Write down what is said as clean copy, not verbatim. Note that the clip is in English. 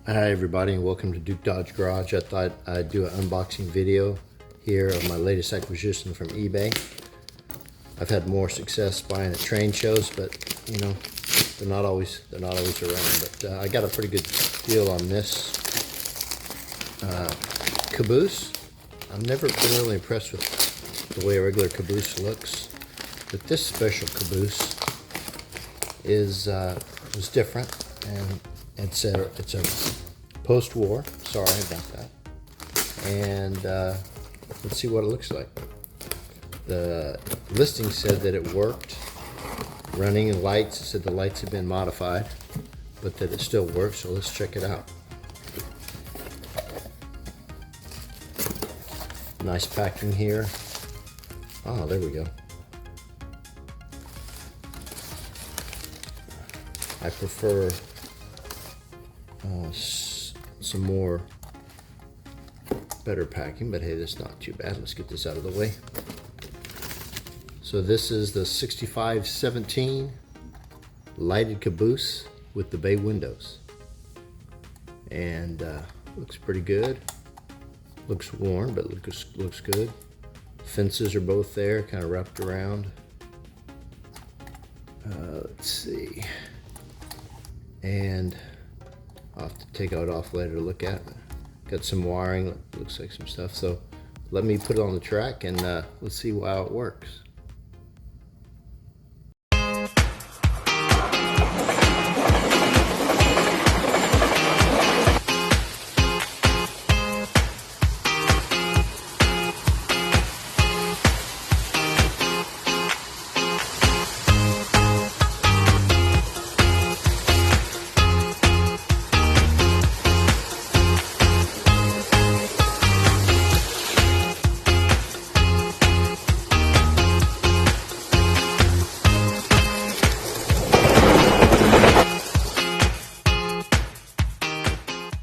Hi everybody, and welcome to Duke Dodge Garage. I thought I'd do an unboxing video here of my latest acquisition from eBay. I've had more success buying at train shows, but you know, they're not always around. But I got a pretty good deal on this Caboose. I've never been really impressed with the way a regular Caboose looks, but this special Caboose is different, and it's a post-war. Sorry about that. And let's see what it looks like. The listing said that it worked, running and lights. It said the lights had been modified, but that it still works. So let's check it out. Nice packing here. Oh, there we go. I prefer some more better packing, but hey, that's not too bad. Let's get this out of the way. So this is the 6517 lighted Caboose with the bay windows, and looks pretty good. Looks worn, but looks good. Fences are both there, kind of wrapped around. Let's see, and I'll have to take it off later to look at. Got some wiring, looks like some stuff. So let me put it on the track and let's see how it works.